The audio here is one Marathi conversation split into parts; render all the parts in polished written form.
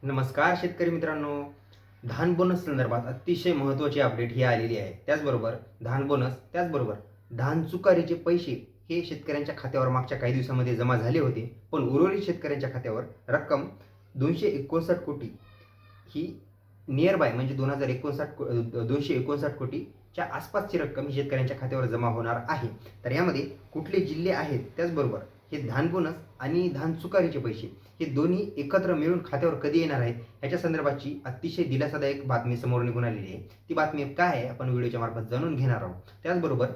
नमस्कार शेतकरी मित्रांनो. धान बोनस संदर्भात अतिशय महत्त्वाची अपडेट ही आलेली आहे. त्याचबरोबर धान चुकारीचे पैसे हे शेतकऱ्यांच्या खात्यावर मागच्या काही दिवसांमध्ये जमा झाले होते. पण उर्वरित शेतकऱ्यांच्या खात्यावर रक्कम 259 कोटी ही नियर बाय म्हणजे 259 कोटीच्या आसपासची रक्कम ही शेतकऱ्यांच्या खात्यावर जमा होणार आहे. तर यामध्ये कुठले जिल्हे आहेत, त्याचबरोबर हे धान बोनस आणि धान चुकारीचे पैसे हे दोन्ही एकत्र मिळून खात्यावर कधी येणार आहेत, ह्याच्या संदर्भाची अतिशय दिलासादायक बातमी समोर निघून आलेली आहे. ती बातमी काय आहे आपण व्हिडिओच्या मार्फत जाणून घेणार आहोत. त्याचबरोबर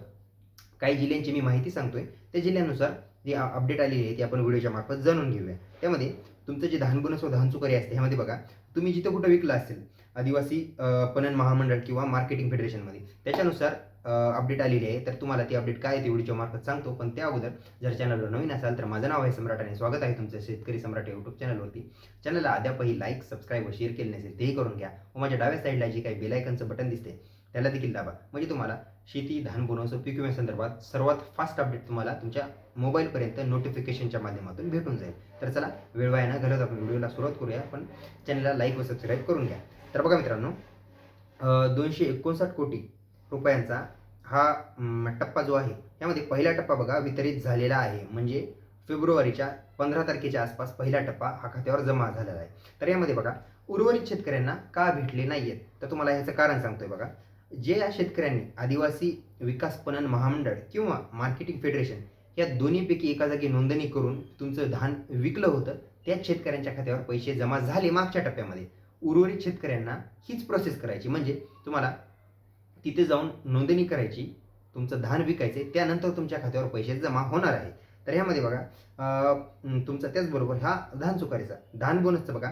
काही जिल्ह्यांची मी माहिती सांगतोय, त्या जिल्ह्यानुसार जी अपडेट आलेली आहे ती आपण व्हिडिओच्या मार्फत जाणून घेऊया. त्यामध्ये तुमचं जे धान बोनस व धान चुकारी असते ह्यामध्ये बघा, तुम्ही जिथं कुठं विकलं असेल आदिवासी पणन महामंडळ किंवा मार्केटिंग फेडरेशनमध्ये, त्याच्यानुसार अपडेट आलेली आहे. तर तुम्हाला ती अपडेट काय आहे ती व्हिडिओच्या मार्फत सांगतो. पण त्या अगोदर जर चॅनलवर नवीन असाल तर माझं नाव आहे सम्राट आणि स्वागत आहे तुमचं शेतकरी सम्राट यूट्यूब चॅनलवरती. चॅनलला अद्यापही लाईक, सबस्क्राईब व शेअर केले नसेल तेही करून घ्या. व माझ्या डाव्या साईडला जे काही बेल आयकनचं बटन दिसते त्याला देखील दाबा, म्हणजे तुम्हाला शेती, धान बोनस व पीक विम्या संदर्भात सर्वात फास्ट अपडेट तुम्हाला तुमच्या मोबाईलपर्यंत नोटिफिकेशनच्या माध्यमातून भेटून जाईल. तर चला वेळ वाया न घालवता आपण व्हिडिओला सुरुवात करूया. पण चॅनलला लाईक व सबस्क्राईब करून घ्या. तर बघा मित्रांनो, 259 कोटी रुपयांचा हा टप्पा जो आहे यामध्ये पहिला टप्पा बघा वितरित झालेला आहे. म्हणजे फेब्रुवारीच्या 15 तारखेच्या आसपास पहिला टप्पा हा खात्यावर जमा झालेला आहे. तर यामध्ये बघा उर्वरित शेतकऱ्यांना का भेटले नाहीयेत, तर तुम्हाला ह्याचं कारण सांगतोय बघा. जे या शेतकऱ्यांनी आदिवासी विकास पणन महामंडळ किंवा मार्केटिंग फेडरेशन या दोन्हीपैकी एका जागी नोंदणी करून तुमचं धान विकलं होतं, त्याच शेतकऱ्यांच्या खात्यावर पैसे जमा झाले मागच्या टप्प्यामध्ये. उर्वरित शेतकऱ्यांना हीच प्रोसेस करायची, म्हणजे तुम्हाला तिथे जाऊन नोंदणी करायची, तुमचं धान विकायचे, त्यानंतर तुमच्या खात्यावर पैसे जमा होणार आहे. तर ह्यामध्ये बघा तुमचा त्याचबरोबर हा धान चुकारीचा धान बोनसचं बघा,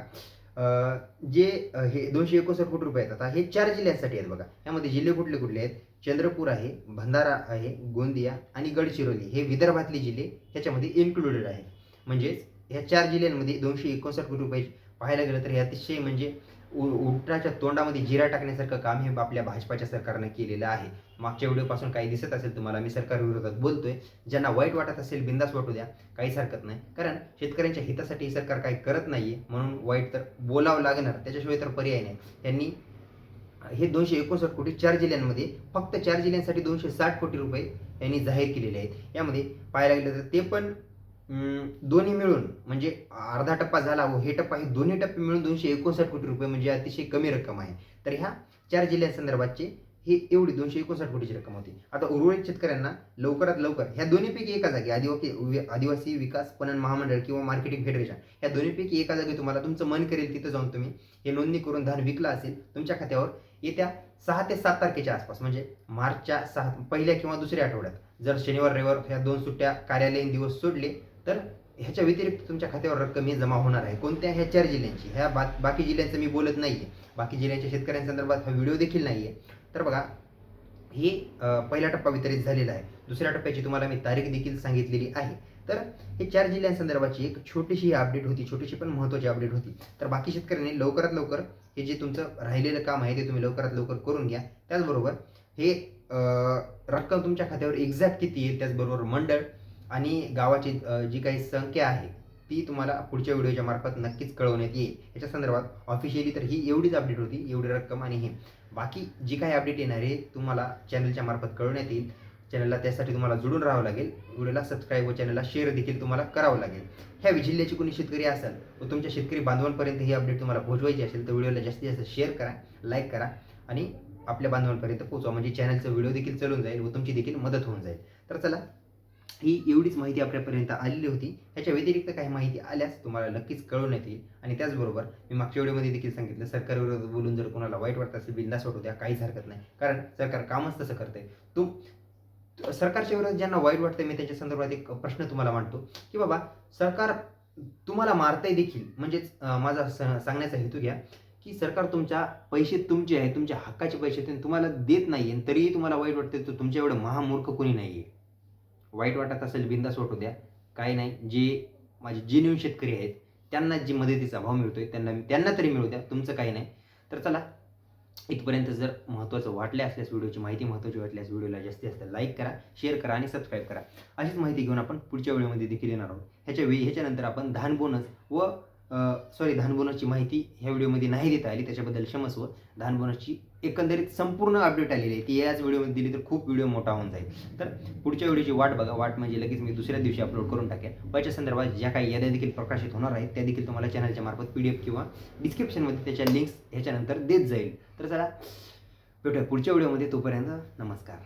हे 259 कोटी रुपये आहेत. आता हे 4 जिल्ह्यांसाठी आहेत बघा. यामध्ये जिल्हे कुठले कुठले आहेत? चंद्रपूर आहे, भंडारा आहे, गोंदिया आणि गडचिरोली हे विदर्भातले जिल्हे ह्याच्यामध्ये इन्क्लुडेड आहेत. म्हणजेच ह्या 4 जिल्ह्यांमध्ये 259 कोटी रुपये पाहायला गेलं तर हे अतिशय म्हणजे उंटाच्या तोंडामध्ये जिरा टाकण्यासारखं काम हे आपल्या भाजपाच्या सरकारनं केलेलं आहे. मागच्या व्हिडिओपासून काही दिसत असेल तुम्हाला, मी सरकारविरोधात बोलतोय. ज्यांना वाईट वाटत असेल बिंदास वाटू द्या, काहीच हरकत नाही. कारण शेतकऱ्यांच्या हितासाठी हे सरकार काही करत नाहीये, म्हणून वाईट तर बोलावं लागणार, त्याच्याशिवाय तर पर्याय नाही. त्यांनी हे 259 कोटी 4 जिल्ह्यांमध्ये फक्त 4 जिल्ह्यांसाठी 260 कोटी रुपये यांनी जाहीर केलेले आहेत. यामध्ये पाहायला गेलं तर ते पण दोन्ही मिळून म्हणजे अर्धा टप्पा झाला व हे टप्पा, हे दोन्ही टप्पे मिळून 259 कोटी रुपये म्हणजे अतिशय कमी रक्कम आहे. तर ह्या 4 जिल्ह्यांसंदर्भातची ही एवढी 259 कोटीची रक्कम होती. आता उर्वरित शेतकऱ्यांना लवकरात लवकर ह्या दोन्हीपैकी एका जागी आदिवासी विकास पणन महामंडळ किंवा मार्केटिंग फेडरेशन ह्या दोन्हीपैकी एका जागी तुम्हाला तुमचं मन करेल तिथं जाऊन तुम्ही हे नोंदणी करून धान विकलं असेल, तुमच्या खात्यावर येत्या 6 ते 7 तारखेच्या आसपास म्हणजे मार्चच्या पहिल्या किंवा दुसऱ्या आठवड्यात जर शनिवार रविवार ह्या 2 सुट्ट्या कार्यालयीन दिवस सोडले तर ह्याच्या व्यतिरिक्त तुमच्या खात्यावर रक्कम ही जमा होणार आहे. कोणत्या? ह्या 4 जिल्ह्यांची. ह्या बाकी जिल्ह्यांचं मी बोलत नाहीये. बाकी जिल्ह्यांच्या शेतकऱ्यांसंदर्भात हा व्हिडिओ देखील नाहीये. तर बघा ही पहिला टप्पा वितरित झालेला आहे. दुसऱ्या टप्प्याची तुम्हाला मी तारीख देखील सांगितलेली आहे. तर हे 4 जिल्ह्यांसंदर्भाची एक छोटीशी अपडेट होती, छोटीशी पण महत्त्वाची अपडेट होती. तर बाकी शेतकऱ्यांनी लवकरात लवकर हे जे तुमचं राहिलेलं काम आहे ते तुम्ही लवकरात लवकर करून घ्या. त्याचबरोबर हे रक्कम तुमच्या खात्यावर एक्झॅक्ट किती येईल, त्याचबरोबर मंडळ आणि गावाची जी काही संख्या आहे ती तुम्हाला पुढच्या व्हिडिओच्या मार्फत नक्कीच कळवण्यात येईल. याच्या संदर्भात ऑफिशियली तर ही एवढीच अपडेट होती, एवढी रक्कम आणि हे बाकी जी काही अपडेट येणार आहे तुम्हाला चॅनलच्या मार्फत कळवण्यात येईल. चॅनलला त्यासाठी तुम्हाला जुळून राहावं लागेल, व्हिडिओला सबस्क्राईब व चॅनलला शेअर देखील तुम्हाला करावं लागेल. ह्या जिल्ह्याची कोणी शेतकरी असेल व तुमच्या शेतकरी बांधवांपर्यंत ही अपडेट तुम्हाला पोहोचवायची असेल तर व्हिडिओला जास्तीत जास्त शेअर करा, लाईक करा आणि आपल्या बांधवांपर्यंत पोहोचवा, म्हणजे चॅनलचा व्हिडिओ देखील चालून जाईल व तुमची देखील मदत होऊन जाईल. तर चला, ही एवढीच माहिती आपल्यापर्यंत आलेली होती. ह्याच्या व्यतिरिक्त काही माहिती आल्यास तुम्हाला नक्कीच कळवण्यात येईल. आणि त्याचबरोबर मी मागच्या व्हिडिओमध्ये देखील सांगितलं, सरकारविरोधात बोलून जर कोणाला वाईट वाटत असेल बिंदास वाटू द्या, काहीच हरकत नाही. कारण सरकार कामच तसं करतंय. सरकारच्या विरोधात ज्यांना वाईट वाटतंय मी त्याच्या संदर्भात एक प्रश्न तुम्हाला मांडतो की बाबा सरकार तुम्हाला मारतंय देखील, म्हणजेच माझा सांगण्याचा हेतू घ्या की सरकार तुमच्या पैसे तुमचे आहेत, तुमच्या हक्काचे पैसे तुम्हाला देत नाहीये, तरीही तुम्हाला वाईट वाटते, तर तुमच्या एवढं महामूर्ख कोणी नाहीये. वाईट वाटत असेल बिंदास वाटू द्या, काही नाही. जे माझे जेन्युइन शेतकरी आहेत त्यांना जी मदतीचा भाव मिळतोय त्यांना तरी मिळू द्या, तुमचं काही नाही. तर चला, इथपर्यंत जर महत्त्वाचं वाटले असल्यास, व्हिडिओची माहिती महत्त्वाची वाटल्यास व्हिडिओला जास्तीत जास्त लाईक करा, शेअर करा आणि सबस्क्राईब करा. अशीच माहिती घेऊन आपण पुढच्या व्हिडिओमध्ये देखील येणार आहोत. ह्याच्यानंतर आपण धान बोनस व धान बोनसची माहिती ह्या व्हिडिओमध्ये नाही देता आली, त्याच्याबद्दल क्षमस्व. धान बोनसची एकंदरीत संपूर्ण अपडेट आलेली आहे, ती याच व्हिडिओमध्ये दिली तर खूप व्हिडिओ मोठा होऊन जाईल. तर पुढच्या व्हिडिओची वाट बघा. वाट म्हणजे लगेच मी दुसऱ्या दिवशी अपलोड करून टाकेन. याच्या संदर्भात ज्या काही याद्या देखील प्रकाशित होणार आहेत त्या देखील तुम्हाला चॅनलच्या मार्फत PDF किंवा डिस्क्रिप्शनमध्ये त्याच्या लिंक्स ह्याच्यानंतर देत जाईल. तर चला भेटूया पुढच्या व्हिडिओमध्ये. तोपर्यंत नमस्कार.